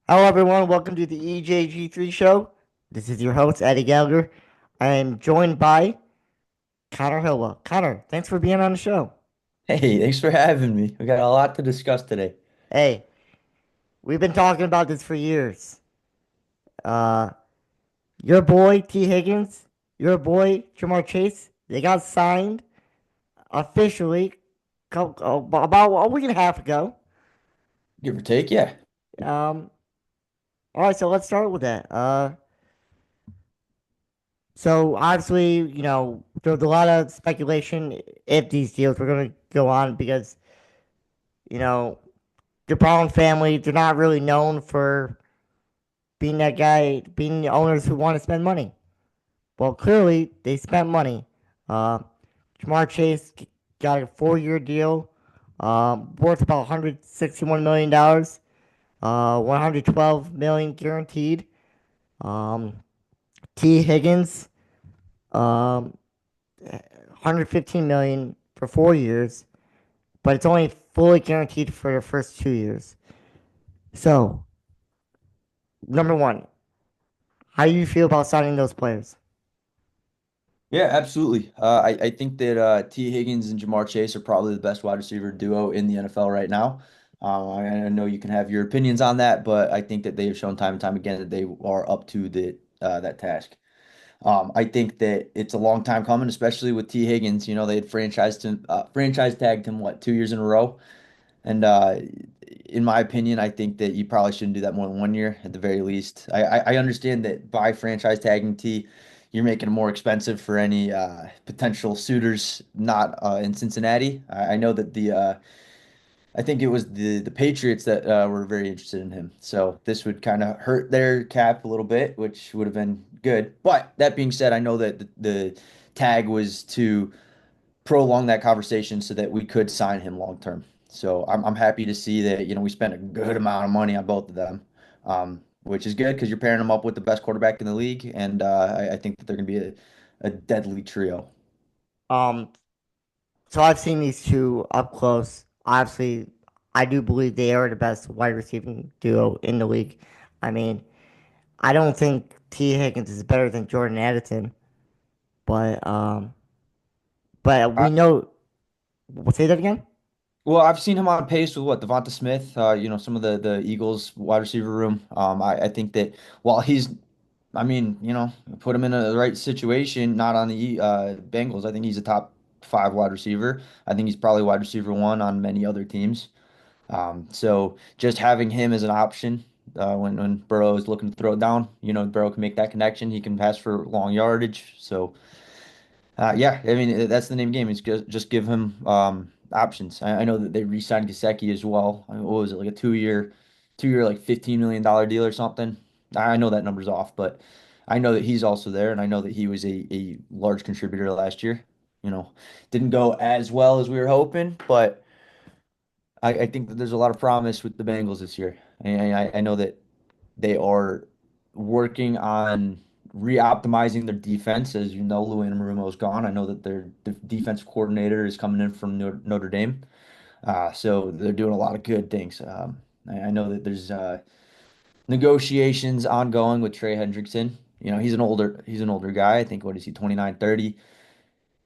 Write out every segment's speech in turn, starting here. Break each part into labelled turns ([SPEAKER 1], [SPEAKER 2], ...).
[SPEAKER 1] Hello, everyone. Welcome to the EJG3 show. This is your host, Eddie Gallagher. I am joined by Connor Hillwell. Connor, thanks for being on the show.
[SPEAKER 2] Hey, thanks for having me. We got a lot to discuss today.
[SPEAKER 1] Hey, we've been talking about this for years. Uh, your boy, T. Higgins, your boy, Jamar Chase, they got signed officially about a week and a half ago.
[SPEAKER 2] Give or take, yeah.
[SPEAKER 1] Um, all right, so let's start with that. So obviously, there's a lot of speculation if these deals were going to go on because you know the Brown family, they're not really known for being that guy, being the owners who want to spend money. Well, clearly they spent money. Uh, Jamar Chase got a 4-year deal, worth about $161 million, 112 million guaranteed. Um, T Higgins, 115 million for 4 years, but it's only fully guaranteed for the first 2 years. So, number one, how do you feel about signing those players?
[SPEAKER 2] Yeah, absolutely. I think that T. Higgins and Jamar Chase are probably the best wide receiver duo in the NFL right now. I know you can have your opinions on that, but I think that they have shown time and time again that they are up to that task. I think that it's a long time coming, especially with T. Higgins. You know, they had franchise tagged him what 2 years in a row. And in my opinion, I think that you probably shouldn't do that more than 1 year at the very least. I understand that by franchise tagging T, you're making it more expensive for any potential suitors not in Cincinnati. I know that I think it was the Patriots that were very interested in him. So this would kind of hurt their cap a little bit, which would have been good. But that being said, I know that the tag was to prolong that conversation so that we could sign him long term. So I'm happy to see that, we spent a good amount of money on both of them, which is good because you're pairing them up with the best quarterback in the league, and I think that they're going to be a deadly trio.
[SPEAKER 1] Um, so I've seen these two up close. Obviously, I do believe they are the best wide receiving duo in the league. I mean, I don't think T Higgins is better than Jordan Addison, but but
[SPEAKER 2] I,
[SPEAKER 1] we know. We'll say that again.
[SPEAKER 2] well, I've seen him on pace with what Devonta Smith, some of the Eagles wide receiver room. I think that while I mean, put him in the right situation, not on the Bengals. I think he's a top five wide receiver. I think he's probably wide receiver one on many other teams. So just having him as an option when Burrow is looking to throw it down, Burrow can make that connection. He can pass for long yardage. So yeah, I mean that's the name of the game. It's just give him options. I know that they re-signed Gesicki as well. What was it like a two year like $15 million deal or something? I know that number's off, but I know that he's also there, and I know that he was a large contributor last year. Didn't go as well as we were hoping, but I think that there's a lot of promise with the Bengals this year. And I know that they are working on re-optimizing their defense. As you know, Lou Anarumo's gone. I know that their defensive coordinator is coming in from Notre Dame. So they're doing a lot of good things. I know that there's negotiations ongoing with Trey Hendrickson. He's an older guy. I think what is he, 29, 30.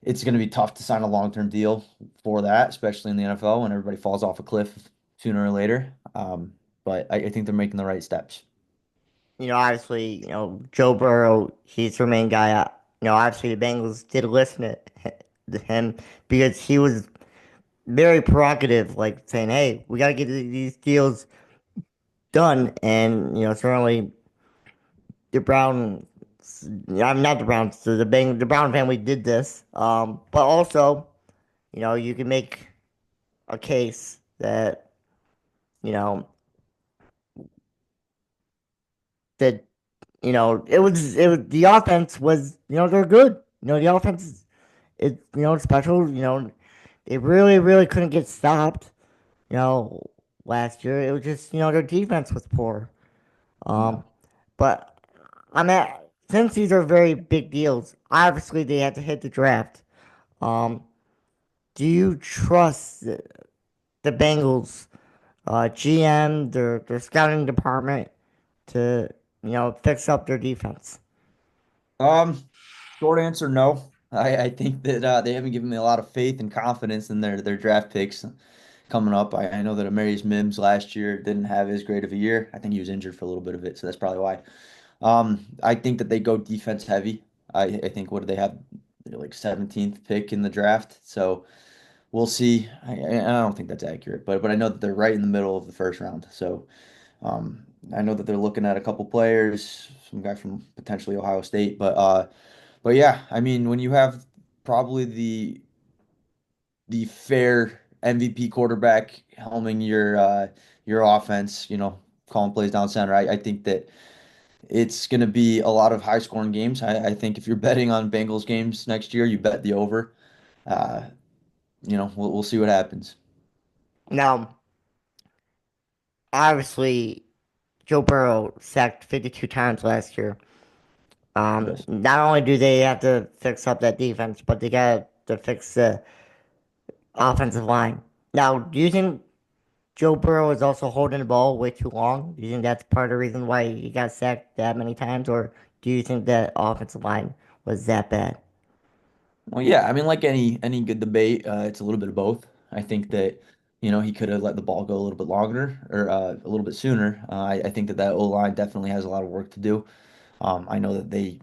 [SPEAKER 2] It's going to be tough to sign a long-term deal for that, especially in the NFL when everybody falls off a cliff sooner or later. But I think they're making the right steps.
[SPEAKER 1] Obviously, Joe Burrow, he's their main guy. Obviously the Bengals did listen to him because he was very provocative, like saying, "Hey, we got to get these deals done." And certainly the Brown, I'm not the Browns, the Brown family did this. But also, you can make a case that you know that it was the offense was they're good. The offense is special. They really couldn't get stopped. You know, last year it was just their defense was poor.
[SPEAKER 2] Yeah.
[SPEAKER 1] Um, but I'm at since these are very big deals. Obviously, they had to hit the draft. Um, do you trust the Bengals GM, their scouting department? to, fix up their defense?
[SPEAKER 2] Um, Short answer, no. I think that they haven't given me a lot of faith and confidence in their draft picks coming up. I know that Amarius Mims last year didn't have as great of a year. I think he was injured for a little bit of it, so that's probably why. I think that they go defense heavy. I think what do they have, like 17th pick in the draft? So we'll see. I don't think that's accurate, but I know that they're right in the middle of the first round. So I know that they're looking at a couple players, some guy from potentially Ohio State, but yeah, I mean, when you have probably the fair MVP quarterback helming your offense, calling plays down center, I think that it's going to be a lot of high scoring games. I think if you're betting on Bengals games next year, you bet the over. Uh, we'll see what happens.
[SPEAKER 1] Now, obviously, Joe Burrow sacked 52 times last year.
[SPEAKER 2] Yes.
[SPEAKER 1] Not only do they have to fix up that defense, but they got to fix the offensive line. Now, do you think Joe Burrow is also holding the ball way too long? Do you think that's part of the reason why he got sacked that many times, or do you think that offensive line was that bad?
[SPEAKER 2] Well, yeah, I mean, like any good debate, it's a little bit of both. I think that, he could have let the ball go a little bit longer or a little bit sooner. I think that O-line definitely has a lot of work to do. I know that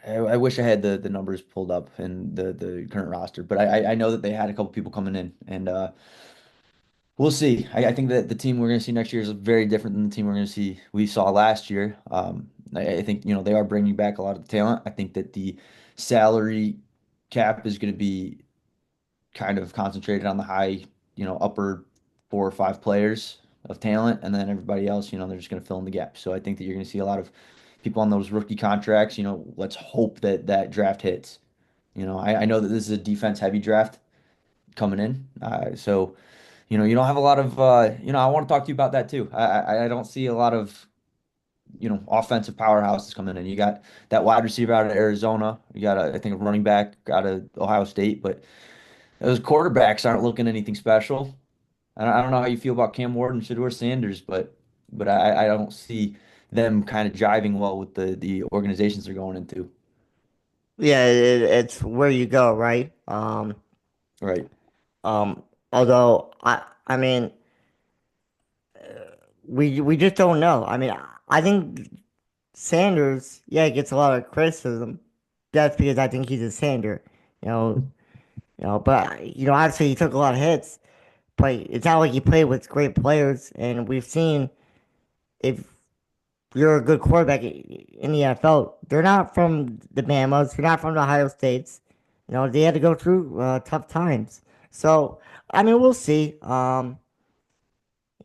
[SPEAKER 2] I wish I had the numbers pulled up in the current roster, but I know that they had a couple people coming in, and we'll see. I think that the team we're going to see next year is very different than the team we saw last year. I think they are bringing back a lot of the talent. I think that the salary cap is going to be kind of concentrated on the high, upper 4 or 5 players of talent, and then everybody else, they're just going to fill in the gap. So I think that you're going to see a lot of people on those rookie contracts. Let's hope that that draft hits. I know that this is a defense heavy draft coming in, so you don't have a lot of. I want to talk to you about that too. I don't see a lot of offensive powerhouses coming in. You got that wide receiver out of Arizona. You got I think a running back out of Ohio State, but those quarterbacks aren't looking anything special. I don't know how you feel about Cam Ward and Shedeur Sanders, but I don't see them kind of jiving well with the organizations they're going into.
[SPEAKER 1] Yeah, it's where you go, right?
[SPEAKER 2] Right.
[SPEAKER 1] Um, although I mean, we just don't know. I mean, I think Sanders, yeah, gets a lot of criticism. That's because I think he's a Sander, you know, but obviously he took a lot of hits, but it's not like he played with great players, and we've seen if you're a good quarterback in the NFL, they're not from the Bamas, they're not from the Ohio States. They had to go through tough times. So, I mean, we'll see.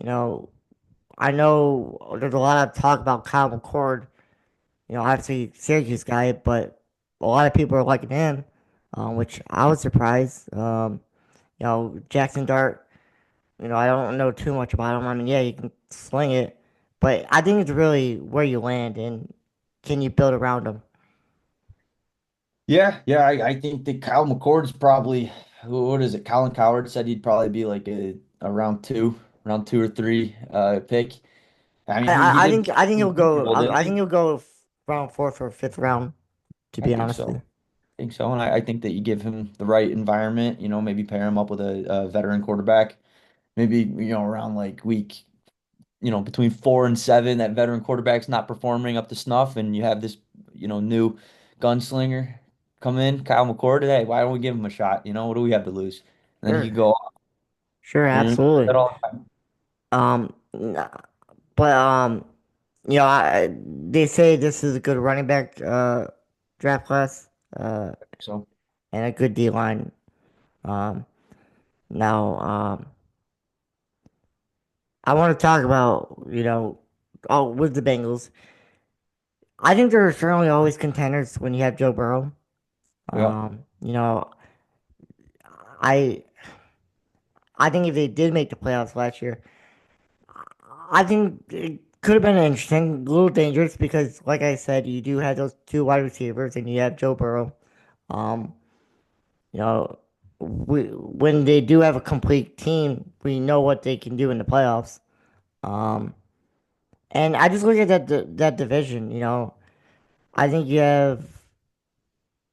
[SPEAKER 1] You know, I know there's a lot of talk about Kyle McCord. Obviously Syracuse guy, but a lot of people are liking him, which I was surprised. Jackson Dart. I don't know too much about him. I mean, yeah, you can sling it, but I think it's really where you land and can you build around him.
[SPEAKER 2] Yeah, yeah, I think that Kyle McCord's probably what is it? Colin Coward said he'd probably be like a round two or three pick. I mean,
[SPEAKER 1] I,
[SPEAKER 2] he
[SPEAKER 1] I I
[SPEAKER 2] did
[SPEAKER 1] think I think he'll
[SPEAKER 2] the Super
[SPEAKER 1] go.
[SPEAKER 2] Bowl, didn't
[SPEAKER 1] I think
[SPEAKER 2] he?
[SPEAKER 1] he'll go round fourth or fifth round. To
[SPEAKER 2] I
[SPEAKER 1] be
[SPEAKER 2] think
[SPEAKER 1] honest with
[SPEAKER 2] so.
[SPEAKER 1] you.
[SPEAKER 2] I think so, and I think that you give him the right environment. Maybe pair him up with a veteran quarterback. Maybe around like week between 4 and 7, that veteran quarterback's not performing up to snuff, and you have this, new gunslinger come in, Kyle McCord. Hey, why don't we give him a shot? What do we have to lose? And then he
[SPEAKER 1] Sure,
[SPEAKER 2] could go off.
[SPEAKER 1] sure,
[SPEAKER 2] That
[SPEAKER 1] absolutely.
[SPEAKER 2] all the time.
[SPEAKER 1] Nah, but they say this is a good running back draft class uh,
[SPEAKER 2] So
[SPEAKER 1] and a good D line. Um, now I want to talk about with the Bengals. I think they're certainly always contenders when you have Joe Burrow.
[SPEAKER 2] yeah,
[SPEAKER 1] Um, you know, I I think if they did make the playoffs last year, I think it could have been interesting, a little dangerous because, like I said, you do have those two wide receivers and you have Joe Burrow. Um, you know, when they do have a complete team, we know what they can do in the playoffs. Um, And I just look at that division. I think you have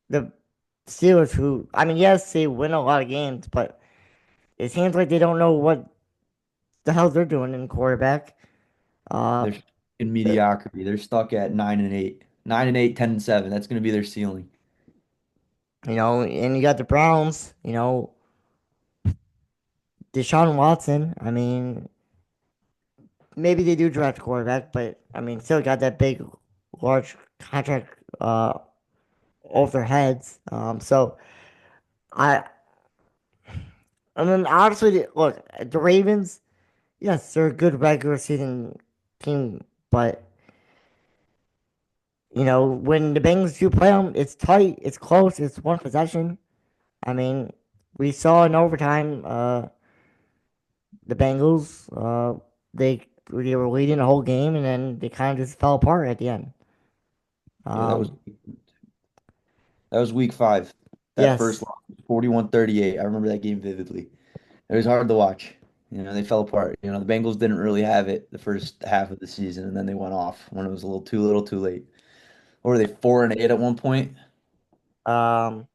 [SPEAKER 1] the Steelers, who, I mean, yes, they win a lot of games, but it seems like they don't know what the hell they're doing in quarterback. Uh,
[SPEAKER 2] They're in
[SPEAKER 1] the,
[SPEAKER 2] mediocrity. They're stuck at 9-8. 9-8, 10-7. That's going to be their ceiling.
[SPEAKER 1] and you got the Browns. Deshaun Watson. I mean, maybe they do draft a quarterback, but I mean, still got that big, large contract over their heads. So I, and then obviously, look, the Ravens. Yes, they're a good regular season team, but when the Bengals do play them, it's tight, it's close, it's one possession. I mean, we saw in overtime, the Bengals, they were leading the whole game, and then they kind of just fell apart at the end.
[SPEAKER 2] Yeah, that was
[SPEAKER 1] Um,
[SPEAKER 2] week 5. That first
[SPEAKER 1] yes,
[SPEAKER 2] loss, 41-38. I remember that game vividly. It was hard to watch. They fell apart. The Bengals didn't really have it the first half of the season, and then they went off when it was a little too late. Or were they 4-8 at one point?
[SPEAKER 1] um,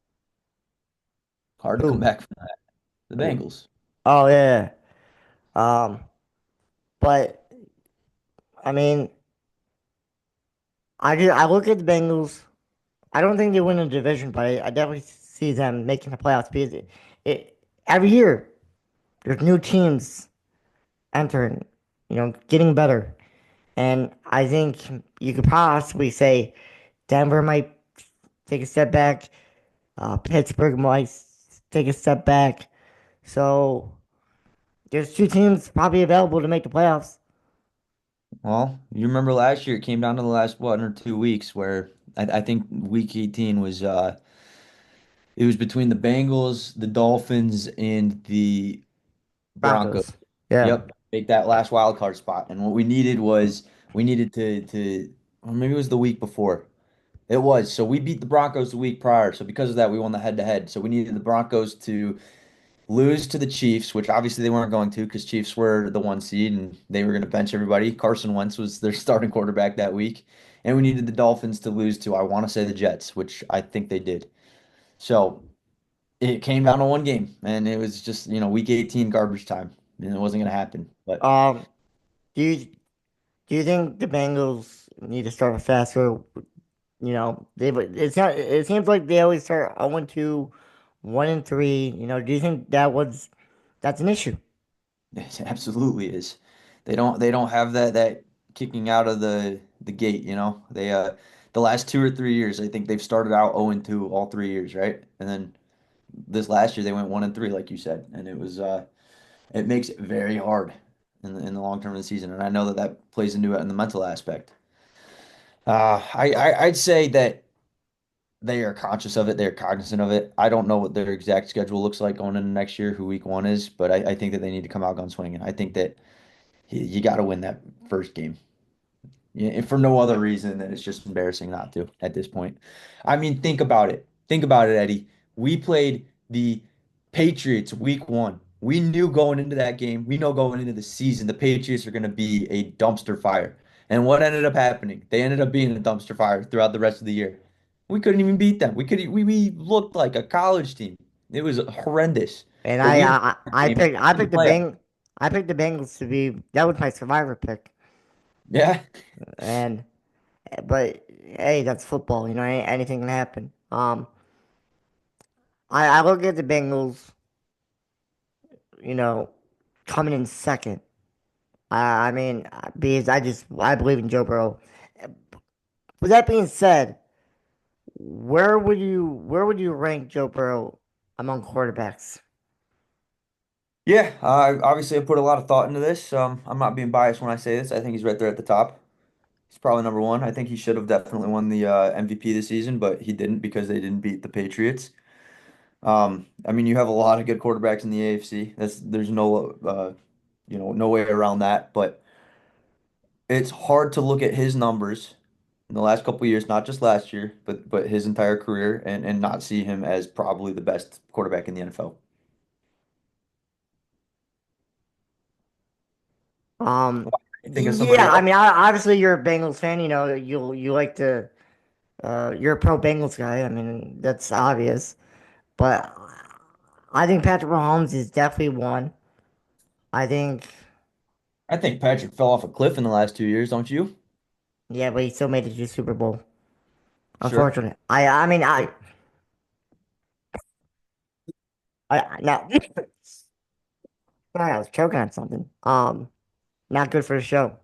[SPEAKER 2] Hard to come
[SPEAKER 1] who?
[SPEAKER 2] back from that. The Bengals.
[SPEAKER 1] Oh yeah, yeah. But I mean, I look at the Bengals. I don't think they win the division, but I definitely see them making the playoffs because every year there's new teams entering, getting better. And I think you could possibly say Denver might take a step back, Pittsburgh might take a step back. So there's two teams probably available to make the playoffs.
[SPEAKER 2] Well, you remember last year it came down to the last 1 or 2 weeks where I think week 18 was it was between the Bengals, the Dolphins, and the Broncos.
[SPEAKER 1] Broncos. Yeah.
[SPEAKER 2] Yep, make that last wild card spot. And what we needed was we needed to or maybe it was the week before. It was. So we beat the Broncos the week prior. So because of that, we won the head to head. So we needed the Broncos to lose to the Chiefs, which obviously they weren't going to because Chiefs were the 1 seed and they were going to bench everybody. Carson Wentz was their starting quarterback that week. And we needed the Dolphins to lose to, I want to say, the Jets, which I think they did. So it came down to one game, and it was just, week 18 garbage time, and it wasn't going to happen. But
[SPEAKER 1] Um. Do you do you think the Bengals need to start faster? It seems like they always start 0-2, 1-3. Do you think that's an issue?
[SPEAKER 2] it absolutely is. They don't have that kicking out of the gate, They the last 2 or 3 years, I think they've started out 0-2 all 3 years, right? And then this last year they went 1-3, like you said, and it makes it very hard in the long term of the season, and I know that that plays into it in the mental aspect. I'd say that they are conscious of it, they're cognizant of it. I don't know what their exact schedule looks like going into next year, who week 1 is, but I think that they need to come out gunswinging. I think that you got to win that first game. Yeah, and for no other reason than it's just embarrassing not to at this point. I mean, think about it. Think about it, Eddie. We played the Patriots week 1. We knew going into that game, we know going into the season, the Patriots are going to be a dumpster fire. And what ended up happening? They ended up being a dumpster fire throughout the rest of the year. We couldn't even beat them. We looked like a college team. It was horrendous.
[SPEAKER 1] And
[SPEAKER 2] But
[SPEAKER 1] I
[SPEAKER 2] we won
[SPEAKER 1] I,
[SPEAKER 2] the
[SPEAKER 1] I
[SPEAKER 2] game
[SPEAKER 1] picked I
[SPEAKER 2] in the
[SPEAKER 1] picked the
[SPEAKER 2] playoffs.
[SPEAKER 1] Bengals to be that was my survivor pick.
[SPEAKER 2] Yeah.
[SPEAKER 1] And but hey, that's football. Anything can happen. I look at the Bengals. You know, coming in second. I mean, because I believe in Joe Burrow. With that being said, where would you rank Joe Burrow among quarterbacks?
[SPEAKER 2] Yeah, obviously I put a lot of thought into this. I'm not being biased when I say this. I think he's right there at the top. He's probably number one. I think he should have definitely won the MVP this season, but he didn't because they didn't beat the Patriots. I mean, you have a lot of good quarterbacks in the AFC. There's no way around that. But it's hard to look at his numbers in the last couple of years, not just last year, but his entire career, and not see him as probably the best quarterback in the NFL.
[SPEAKER 1] Um,
[SPEAKER 2] Think of somebody
[SPEAKER 1] Yeah, I
[SPEAKER 2] else?
[SPEAKER 1] mean, obviously you're a Bengals fan. You know, you like to you're a pro Bengals guy. I mean, that's obvious. But I think Patrick Mahomes is definitely one. I think,
[SPEAKER 2] I think Patrick fell off a cliff in the last 2 years, don't you?
[SPEAKER 1] yeah, but he still made it to the Super Bowl.
[SPEAKER 2] Sure.
[SPEAKER 1] Unfortunately, I mean, now, sorry, I was choking on something. Not good for the show.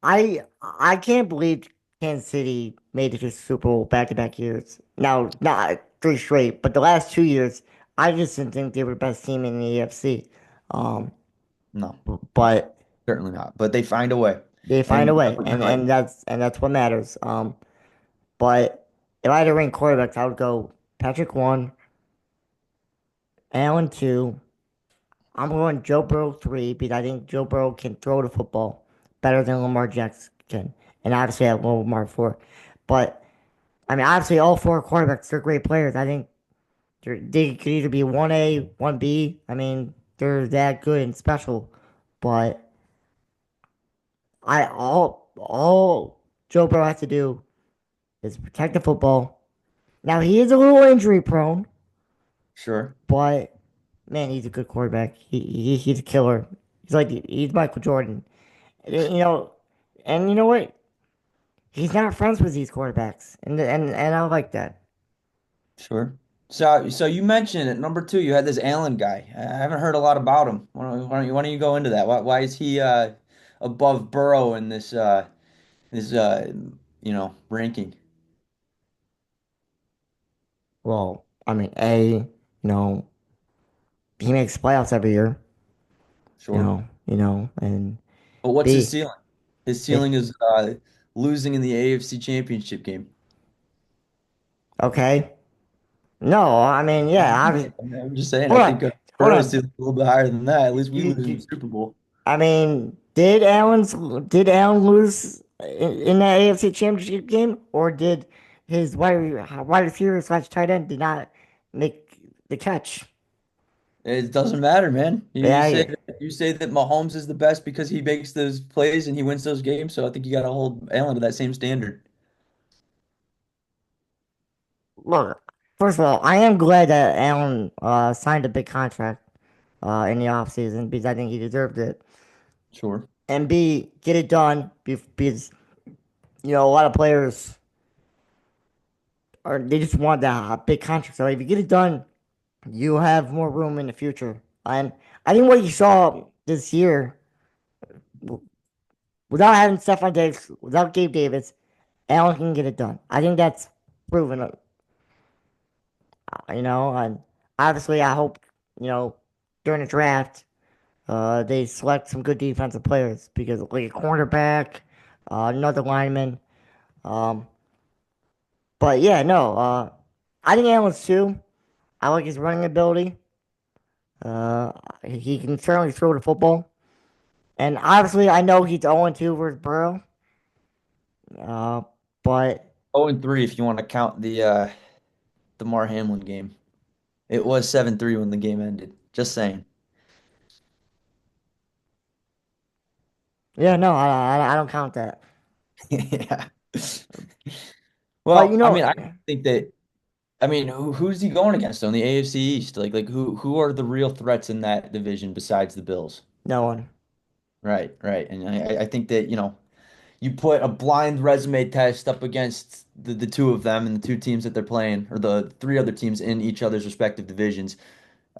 [SPEAKER 1] I can't believe Kansas City made it to the Super Bowl back-to-back years. Now, not three straight, but the last 2 years, I just didn't think they were the best team in the AFC. Um,
[SPEAKER 2] No, no,
[SPEAKER 1] but
[SPEAKER 2] certainly not. But they find a way.
[SPEAKER 1] they find
[SPEAKER 2] And
[SPEAKER 1] a
[SPEAKER 2] you know,
[SPEAKER 1] way,
[SPEAKER 2] you're right.
[SPEAKER 1] and that's what matters. But if I had to rank quarterbacks, I would go Patrick one, Allen two. I'm going Joe Burrow three because I think Joe Burrow can throw the football better than Lamar Jackson can, and obviously I have Lamar four. But I mean, obviously all four quarterbacks they're great players. I think they could either be one A, one B. I mean, they're that good and special. But all Joe Burrow has to do is protect the football. Now he is a little injury prone,
[SPEAKER 2] Sure.
[SPEAKER 1] but man, he's a good quarterback. He's a killer. He's Michael Jordan. You know, and you know what? He's not friends with these quarterbacks, and I like that.
[SPEAKER 2] Sure. So you mentioned at number two, you had this Allen guy. I haven't heard a lot about him. Why don't you go into that? Why is he above Burrow in this ranking?
[SPEAKER 1] Well, I mean, know, he makes playoffs every year.
[SPEAKER 2] Sure.
[SPEAKER 1] And
[SPEAKER 2] But what's his
[SPEAKER 1] B,
[SPEAKER 2] ceiling? His
[SPEAKER 1] it,
[SPEAKER 2] ceiling is losing in the AFC Championship game.
[SPEAKER 1] okay. No, I mean, yeah,
[SPEAKER 2] I'm just saying, I
[SPEAKER 1] hold on,
[SPEAKER 2] think
[SPEAKER 1] hold
[SPEAKER 2] Burrow's
[SPEAKER 1] on.
[SPEAKER 2] ceiling is a little bit higher than that. At least we
[SPEAKER 1] You,
[SPEAKER 2] lose in the
[SPEAKER 1] you,
[SPEAKER 2] Super Bowl.
[SPEAKER 1] I mean, did Allen lose in that AFC Championship game, or did his wide receiver slash tight end did not make the catch?
[SPEAKER 2] It doesn't matter, man. You
[SPEAKER 1] Yeah,
[SPEAKER 2] say
[SPEAKER 1] yeah.
[SPEAKER 2] that, you say that Mahomes is the best because he makes those plays and he wins those games. So I think you got to hold Allen to that same standard.
[SPEAKER 1] Look, first of all, I am glad that Allen signed a big contract in the offseason because I think he deserved it.
[SPEAKER 2] Sure.
[SPEAKER 1] And B, get it done because a lot of players are they just want that big contract. So if you get it done, you have more room in the future. And I think what you saw this year, without having Stephon Diggs, without Gabe Davis, Allen can get it done. I think that's proven. And obviously I hope during the draft they select some good defensive players because like a cornerback, another lineman. Um, but yeah, no, I think Allen's too. I like his running ability. Uh, he can certainly throw the football. And obviously, I know he's 0-2 versus Burrow. Uh, but
[SPEAKER 2] 0-3 if you want to count the Mar Hamlin game. It was 7-3 when the game ended. Just saying.
[SPEAKER 1] yeah, no, I don't count that.
[SPEAKER 2] Yeah.
[SPEAKER 1] But
[SPEAKER 2] Well, I mean, I think that I mean, who's he going against on the AFC East? Like who are the real threats in that division besides the Bills?
[SPEAKER 1] no one.
[SPEAKER 2] Right, right. And I think that, you put a blind resume test up against the two of them and the two teams that they're playing, or the three other teams in each other's respective divisions.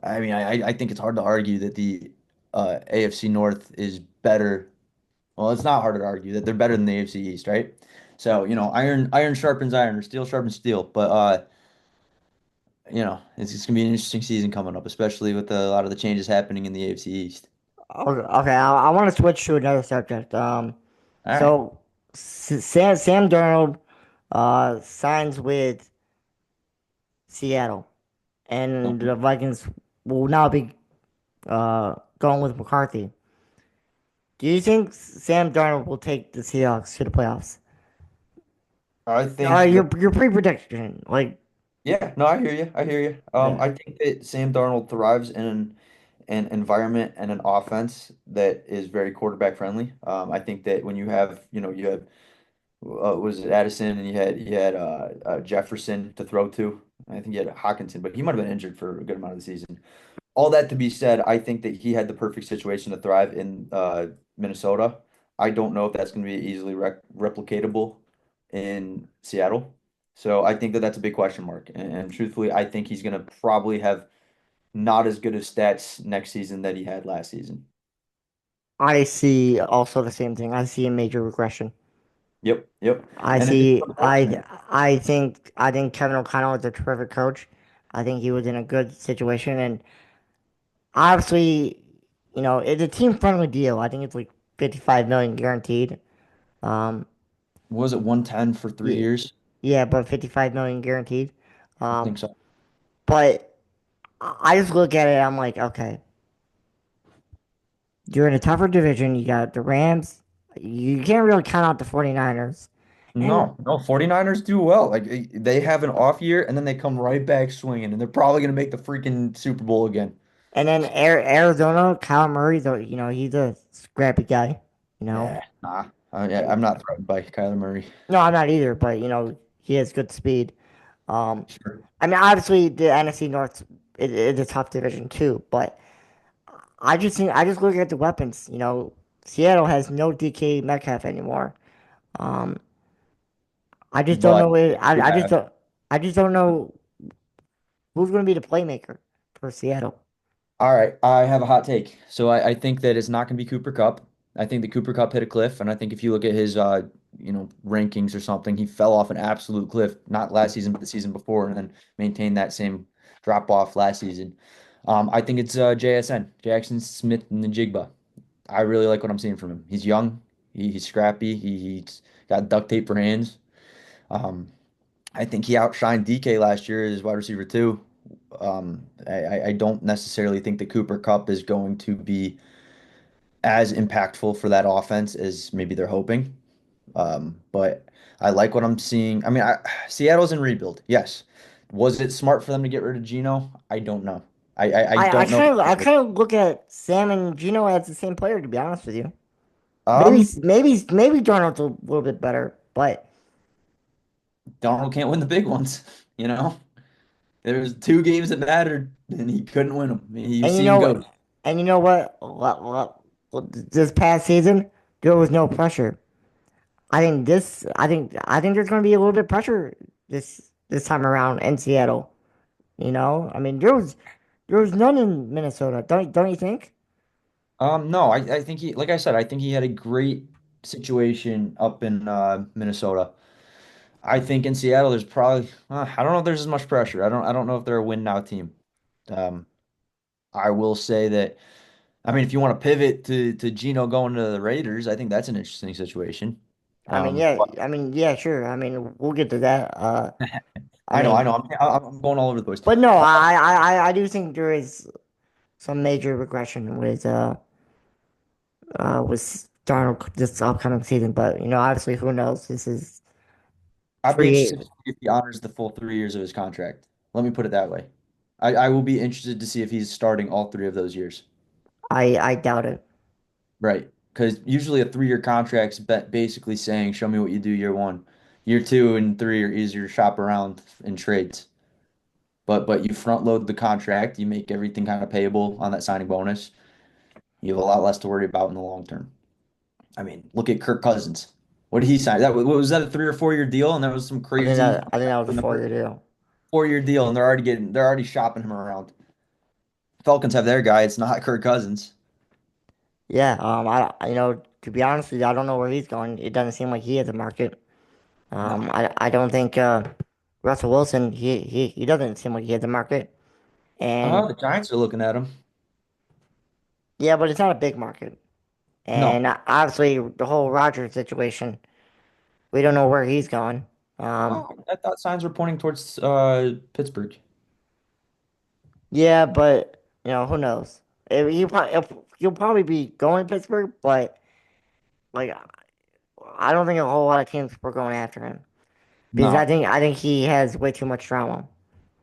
[SPEAKER 2] I mean, I think it's hard to argue that the AFC North is better. Well, it's not hard to argue that they're better than the AFC East, right? So, iron sharpens iron or steel sharpens steel. But it's gonna be an interesting season coming up, especially with a lot of the changes happening in the AFC East.
[SPEAKER 1] Okay, I want to switch to another subject.
[SPEAKER 2] All right.
[SPEAKER 1] So Sam Darnold signs with Seattle, and the Vikings will now be going with McCarthy. Do you think Sam Darnold will take the Seahawks to the playoffs?
[SPEAKER 2] I
[SPEAKER 1] All right,
[SPEAKER 2] think that
[SPEAKER 1] your pre-prediction, like
[SPEAKER 2] Yeah, no, I hear you. I hear you.
[SPEAKER 1] yeah.
[SPEAKER 2] I think that Sam Darnold thrives in an environment and an offense that is very quarterback friendly. I think that when you have, you have was it Addison and you had Jefferson to throw to. I think you had Hawkinson, but he might have been injured for a good amount of the season. All that to be said, I think that he had the perfect situation to thrive in Minnesota. I don't know if that's going to be easily replicatable in Seattle. So I think that that's a big question mark. And truthfully, I think he's going to probably have not as good of stats next season that he had last season.
[SPEAKER 1] I see also the same thing. I see a major regression.
[SPEAKER 2] Yep, yep.
[SPEAKER 1] I
[SPEAKER 2] And it's just
[SPEAKER 1] see.
[SPEAKER 2] unfortunate.
[SPEAKER 1] I think Kevin O'Connell is a terrific coach. I think he was in a good situation, and obviously, it's a team friendly deal. I think it's like 55 million guaranteed. Um,
[SPEAKER 2] Was it 110 for three
[SPEAKER 1] yeah,
[SPEAKER 2] years?
[SPEAKER 1] yeah, but 55 million guaranteed.
[SPEAKER 2] I
[SPEAKER 1] Um,
[SPEAKER 2] think so.
[SPEAKER 1] but I just look at it. I'm like, okay, you're in a tougher division. You got the Rams. You can't really count out the 49ers. And
[SPEAKER 2] No, 49ers do well. Like they have an off year and then they come right back swinging and they're probably going to make the freaking Super Bowl again.
[SPEAKER 1] and then Arizona, Kyle Murray, though, he's a scrappy guy. You know,
[SPEAKER 2] Yeah, nah. Yeah,
[SPEAKER 1] and
[SPEAKER 2] I'm not threatened by Kyler Murray.
[SPEAKER 1] no, I'm not either. But he has good speed. Um,
[SPEAKER 2] Sure.
[SPEAKER 1] I mean, obviously the NFC North is a tough division too. But I just look at the weapons. Seattle has no DK Metcalf anymore. Um, I just don't
[SPEAKER 2] But
[SPEAKER 1] know.
[SPEAKER 2] yeah.
[SPEAKER 1] I just don't know who's going to be the playmaker for Seattle.
[SPEAKER 2] All right, I have a hot take. So I think that it's not going to be Cooper Cup. I think that Cooper Cup hit a cliff, and I think if you look at his rankings or something, he fell off an absolute cliff, not last season, but the season before, and then maintained that same drop off last season. I think it's JSN, Jackson Smith and the Jigba. I really like what I'm seeing from him. He's young, he's scrappy, he's got duct tape for hands. Um, I think he outshined DK last year as wide receiver too. I don't necessarily think that Cooper Cup is going to be as impactful for that offense as maybe they're hoping. But I like what I'm seeing. I mean, Seattle's in rebuild. Yes. Was it smart for them to get rid of Geno? I don't know. I don't know.
[SPEAKER 1] I kind of look at Sam and Gino as the same player. To be honest with you,
[SPEAKER 2] Um,
[SPEAKER 1] maybe Darnold's a little bit better, but
[SPEAKER 2] Darnold can't win the big ones. You know, there was two games that mattered, and he couldn't win them. You
[SPEAKER 1] and
[SPEAKER 2] see him go.
[SPEAKER 1] you know what? This past season there was no pressure. I think there's going to be a little bit of pressure this time around in Seattle. I mean there was none in Minnesota. Don't you think?
[SPEAKER 2] No, I think he, like I said, I think he had a great situation up in Minnesota. I think in Seattle, there's probably, I don't know if there's as much pressure. I don't know if they're a win now team. Um, I will say that, I mean, if you want to pivot to Geno going to the Raiders, I think that's an interesting situation. But
[SPEAKER 1] I mean, yeah, sure. I mean, we'll get to that. I
[SPEAKER 2] I
[SPEAKER 1] mean,
[SPEAKER 2] know, I'm going all over the place.
[SPEAKER 1] but no,
[SPEAKER 2] Uh,
[SPEAKER 1] I do think there is some major regression with Darnold this upcoming season. But obviously, who knows? This is
[SPEAKER 2] I'd be
[SPEAKER 1] free.
[SPEAKER 2] interested to see if he honors the full 3 years of his contract. Let me put it that way. I will be interested to see if he's starting all three of those years.
[SPEAKER 1] I doubt it.
[SPEAKER 2] Right. Because usually a 3 year contract's basically saying, show me what you do year one. Year two and three are easier to shop around in trades. But you front load the contract, you make everything kind of payable on that signing bonus. You have a lot less to worry about in the long term. I mean, look at Kirk Cousins. What did he sign? That was that a 3 or 4 year deal? And that was some crazy
[SPEAKER 1] I think that was a
[SPEAKER 2] number.
[SPEAKER 1] 4 year deal.
[SPEAKER 2] 4 year deal, and they're already shopping him around. Falcons have their guy. It's not Kirk Cousins.
[SPEAKER 1] Yeah. To be honest with you, I don't know where he's going. It doesn't seem like he has a market.
[SPEAKER 2] No.
[SPEAKER 1] I don't think Russell Wilson. He doesn't seem like he has a market. And
[SPEAKER 2] The Giants are looking at him.
[SPEAKER 1] yeah, but it's not a big market.
[SPEAKER 2] No.
[SPEAKER 1] And obviously, the whole Rodgers situation, we don't know where he's going. Um,
[SPEAKER 2] I thought signs were pointing towards Pittsburgh.
[SPEAKER 1] yeah, but who knows? He'll probably be going to Pittsburgh, but like, I don't think a whole lot of teams were going after him because
[SPEAKER 2] No.
[SPEAKER 1] I think he has way too much drama.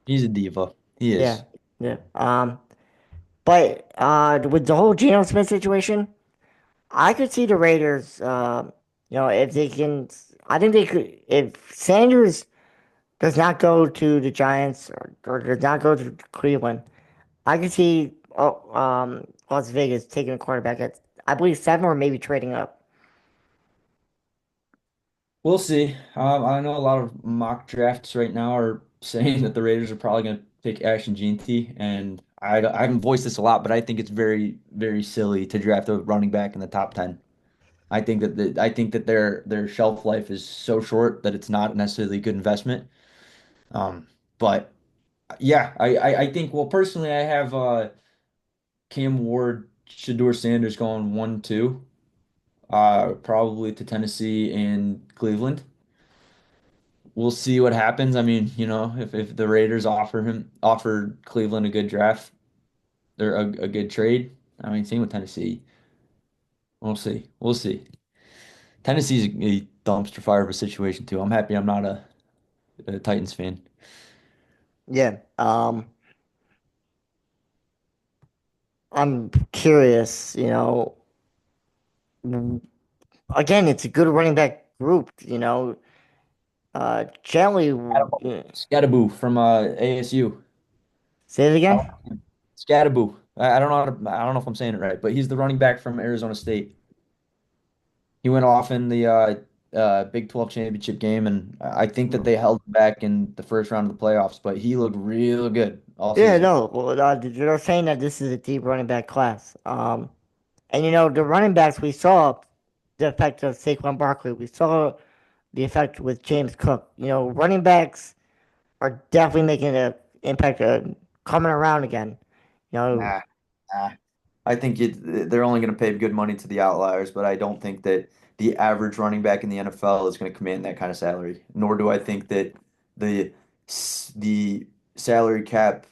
[SPEAKER 2] He's a diva. He
[SPEAKER 1] Yeah,
[SPEAKER 2] is.
[SPEAKER 1] yeah. But with the whole Geno Smith situation, I could see the Raiders. If they can, I think they could. If Sanders does not go to the Giants or does not go to Cleveland, I could see Las Vegas taking a quarterback at I believe seven or maybe trading up.
[SPEAKER 2] We'll see. I know a lot of mock drafts right now are saying that the Raiders are probably going to pick Ashton Jeanty, and I haven't voiced this a lot, but I think it's very, very silly to draft a running back in the top 10. I think that their shelf life is so short that it's not necessarily a good investment. Um, but yeah, I think well personally I have Cam Ward, Shador Sanders going 1-2, probably to Tennessee and Cleveland. We'll see what happens. I mean, if the Raiders offer Cleveland a good draft or a good trade, I mean, same with Tennessee. We'll see. We'll see. Tennessee's a dumpster fire of a situation too. I'm happy I'm not a Titans fan.
[SPEAKER 1] Yeah. I'm curious. Again, it's a good running back group. Generally,
[SPEAKER 2] Scattaboo from ASU.
[SPEAKER 1] say it again.
[SPEAKER 2] Scattaboo. I don't know I don't know if I'm saying it right, but he's the running back from Arizona State. He went off in the Big 12 championship game, and I think that they held him back in the first round of the playoffs, but he looked real good all
[SPEAKER 1] Yeah,
[SPEAKER 2] season.
[SPEAKER 1] no. Well, they're saying that this is a deep running back class. And the running backs we saw the effect of Saquon Barkley. We saw the effect with James Cook. Running backs are definitely making an impact, coming around again. You know,
[SPEAKER 2] Nah, nah. I think they're only going to pay good money to the outliers, but I don't think that the average running back in the NFL is going to command that kind of salary. Nor do I think that the the salary cap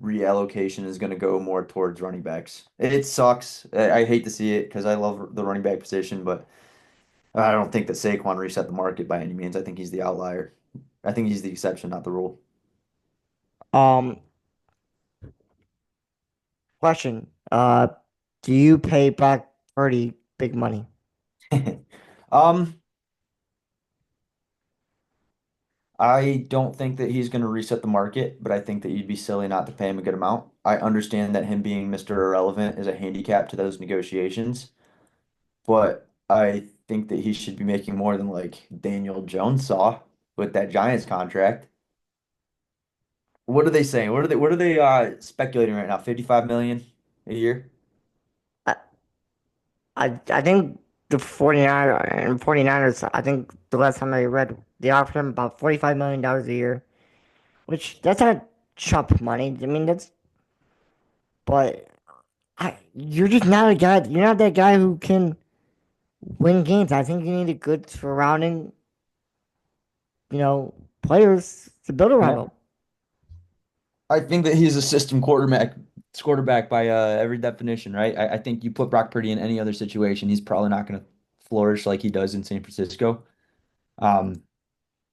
[SPEAKER 2] reallocation is going to go more towards running backs. It sucks. I hate to see it because I love the running back position, but I don't think that Saquon reset the market by any means. I think he's the outlier. I think he's the exception, not the rule.
[SPEAKER 1] um, question. Do you pay Brock Purdy big money?
[SPEAKER 2] Um, I don't think that he's going to reset the market, but I think that you'd be silly not to pay him a good amount. I understand that him being Mr. Irrelevant is a handicap to those negotiations, but I think that he should be making more than like Daniel Jones saw with that Giants contract. What are they saying? What are they speculating right now? 55 million a year?
[SPEAKER 1] I, I think the 49ers, I think the last time I read, they offered him about $45 million a year, which that's not chump money. I mean, but you're just not a guy. You're not that guy who can win games. I think you need a good surrounding, players to build around
[SPEAKER 2] Yeah.
[SPEAKER 1] them.
[SPEAKER 2] I think that he's a system quarterback by every definition, right? I think you put Brock Purdy in any other situation, he's probably not going to flourish like he does in San Francisco. Um,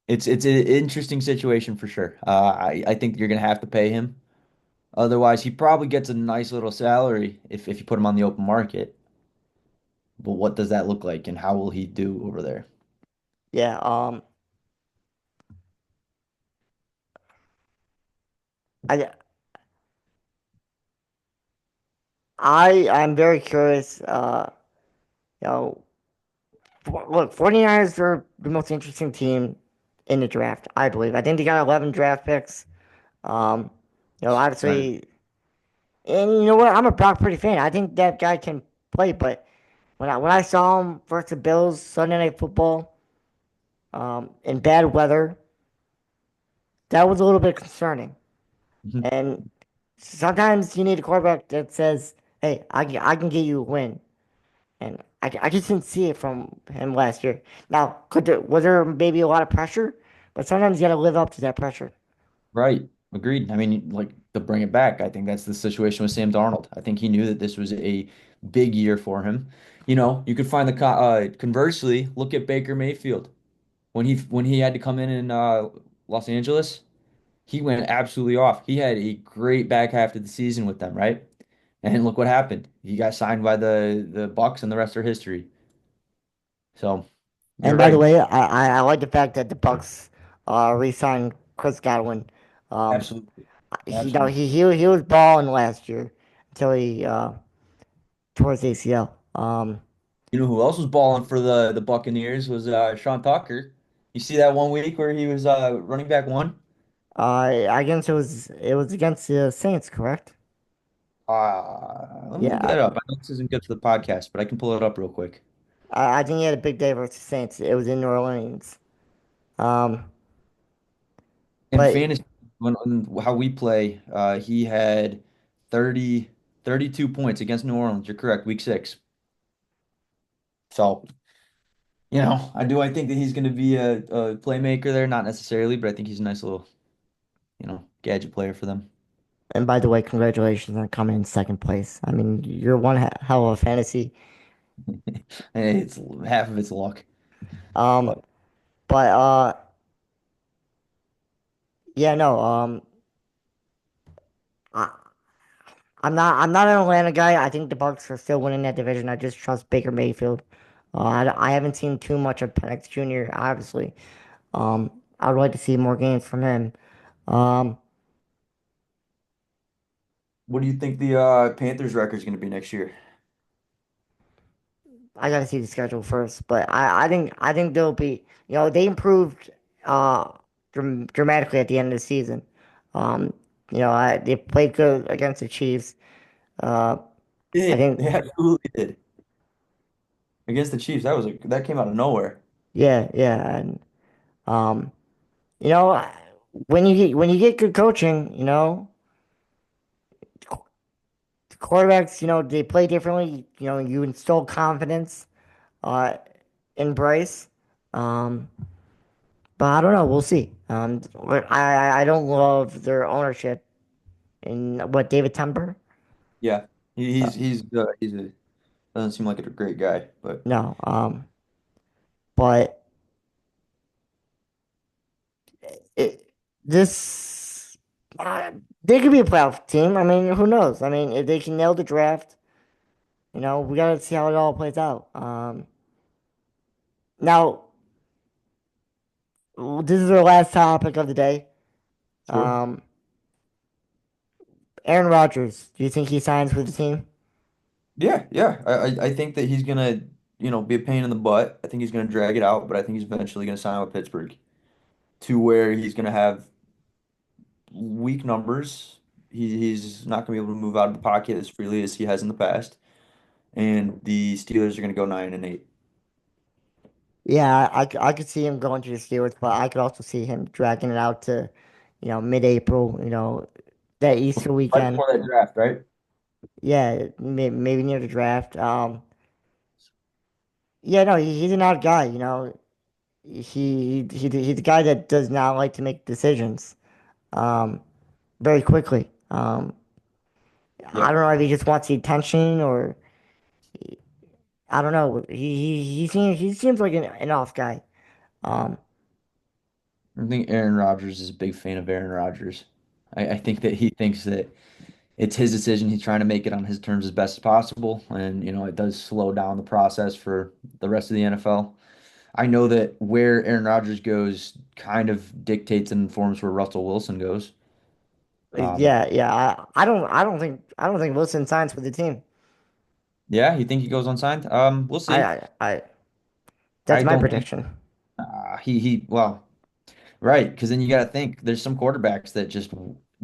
[SPEAKER 2] it's an interesting situation for sure. I think you're going to have to pay him. Otherwise, he probably gets a nice little salary if you put him on the open market. But what does that look like, and how will he do over there?
[SPEAKER 1] Yeah. I I'm very curious. You know, look, 49ers are the most interesting team in the draft, I believe. I think they got 11 draft picks. Um,
[SPEAKER 2] Right.
[SPEAKER 1] obviously, and you know what? I'm a Brock Purdy fan. I think that guy can play, but when I saw him versus the Bills Sunday Night Football, in bad weather, that was a little bit concerning. And sometimes you need a quarterback that says, "Hey, I can get you a win." And I just didn't see it from him last year. Now, was there maybe a lot of pressure? But sometimes you got to live up to that pressure.
[SPEAKER 2] Right. Agreed. I mean, like to bring it back, I think that's the situation with Sam Darnold. I think he knew that this was a big year for him. You could find conversely, look at Baker Mayfield when he had to come in Los Angeles. he went absolutely off. He had a great back half of the season with them, right? And look what happened. He got signed by the Bucks, and the rest are history. So you're
[SPEAKER 1] And by the
[SPEAKER 2] right.
[SPEAKER 1] way, I like the fact that the Bucks re-signed Chris Godwin. Um,
[SPEAKER 2] Absolutely.
[SPEAKER 1] he, you know,
[SPEAKER 2] Absolutely.
[SPEAKER 1] he was balling last year until he tore his ACL.
[SPEAKER 2] You know who else was balling for the Buccaneers was Sean Tucker. You see that one week where he was running back one?
[SPEAKER 1] I guess it was against the Saints, correct?
[SPEAKER 2] Let me look
[SPEAKER 1] Yeah,
[SPEAKER 2] that up. I know this isn't good for the podcast, but I can pull it up real quick.
[SPEAKER 1] I think he had a big day versus the Saints. It was in New Orleans. Um,
[SPEAKER 2] In
[SPEAKER 1] but
[SPEAKER 2] fantasy, when how we play, he had 30, 32 points against New Orleans. You're correct, week 6. So, I think that he's going to be a playmaker there. Not necessarily, but I think he's a nice little, gadget player for them.
[SPEAKER 1] and by the way, congratulations on coming in second place. I mean, you're one hell of a fantasy.
[SPEAKER 2] It's half of it's luck.
[SPEAKER 1] Um,
[SPEAKER 2] But
[SPEAKER 1] but yeah, no. I, I'm not an Atlanta guy. I think the Bucks are still winning that division. I just trust Baker Mayfield. I haven't seen too much of Penix Jr. Obviously. I would like to see more games from him. Um,
[SPEAKER 2] what do you think the Panthers record is going to be next year?
[SPEAKER 1] I gotta see the schedule first, but I think they'll be. They improved uh dramatically at the end of the season. Um, they played good against the Chiefs. Uh, I
[SPEAKER 2] Did
[SPEAKER 1] think
[SPEAKER 2] they absolutely did against the Chiefs? That came out of nowhere.
[SPEAKER 1] yeah, yeah, and um, you know, when you get good coaching, quarterbacks, they play differently. You instill confidence uh in Bryce. Um, but I don't know. We'll see. I don't love their ownership in what David Tepper.
[SPEAKER 2] Yeah, he-
[SPEAKER 1] Uh,
[SPEAKER 2] he's a doesn't seem like a great guy, but
[SPEAKER 1] no. But it, this they could be a playoff team. I mean, who knows? I mean, if they can nail the draft, we gotta see how it all plays out. Now this is our last topic of the day.
[SPEAKER 2] sure.
[SPEAKER 1] Um, Aaron Rodgers. Do you think he signs with the team?
[SPEAKER 2] Yeah, yeah. I think that he's gonna, be a pain in the butt. I think he's gonna drag it out, but I think he's eventually gonna sign with Pittsburgh to where he's gonna have weak numbers. He's not gonna be able to move out of the pocket as freely as he has in the past, and the Steelers are gonna go 9-8.
[SPEAKER 1] Yeah, I could see him going to the Steelers, but I could also see him dragging it out to, mid-April, that Easter
[SPEAKER 2] Right
[SPEAKER 1] weekend.
[SPEAKER 2] before that draft, right?
[SPEAKER 1] Yeah, maybe near the draft. Yeah, no, he's an odd guy, he's a guy that does not like to make decisions um, very quickly. I
[SPEAKER 2] Yeah.
[SPEAKER 1] don't know if he just wants the attention or I don't know. He seems like an off guy. Um,
[SPEAKER 2] I think Aaron Rodgers is a big fan of Aaron Rodgers. I think that he thinks that it's his decision. He's trying to make it on his terms as best as possible. And, it does slow down the process for the rest of the NFL. I know that where Aaron Rodgers goes kind of dictates and informs where Russell Wilson goes. Um,
[SPEAKER 1] yeah, yeah. I don't think Wilson signs with the team.
[SPEAKER 2] yeah, you think he goes unsigned? We'll
[SPEAKER 1] I,
[SPEAKER 2] see.
[SPEAKER 1] I, I that's
[SPEAKER 2] I
[SPEAKER 1] my
[SPEAKER 2] don't think
[SPEAKER 1] prediction.
[SPEAKER 2] well, right, because then you got to think there's some quarterbacks that just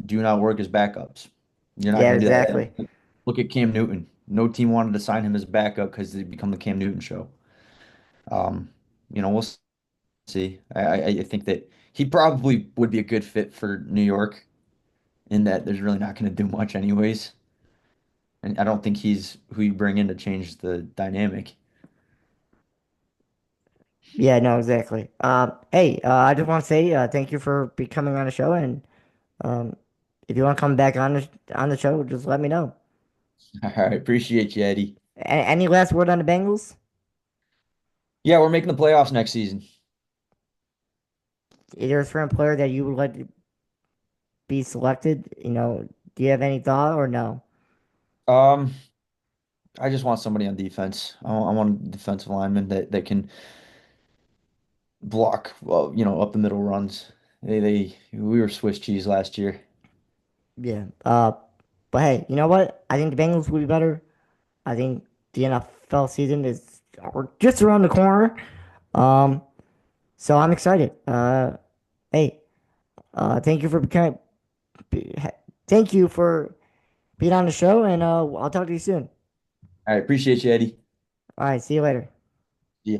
[SPEAKER 2] do not work as backups. You're not
[SPEAKER 1] Yeah,
[SPEAKER 2] going to do
[SPEAKER 1] exactly.
[SPEAKER 2] that. Look at Cam Newton. No team wanted to sign him as a backup because they become the Cam Newton show. Um, we'll see. I think that he probably would be a good fit for New York in that there's really not going to do much anyways. And I don't think he's who you bring in to change the dynamic.
[SPEAKER 1] Yeah, no, exactly. Hey, I just want to say thank you for coming on the show, and um, if you want to come back on the show, just let me know.
[SPEAKER 2] All right, appreciate you, Eddie.
[SPEAKER 1] Any last word on the Bengals?
[SPEAKER 2] Yeah, we're making the playoffs next season.
[SPEAKER 1] Is there a certain player that you would like to? be selected? Do you have any thought or no?
[SPEAKER 2] Um, I just want somebody on defense. I want a defensive lineman that can block, well, up the middle runs. We were Swiss cheese last year.
[SPEAKER 1] Yeah. But hey, you know what? I think the Bengals will be better. I think the NFL season is we're just around the corner. Um, so I'm excited. Hey, thank you for becoming. Thank you for being on the show, and I'll talk to you soon.
[SPEAKER 2] I appreciate you, Eddie.
[SPEAKER 1] All right, see you later.
[SPEAKER 2] Yeah.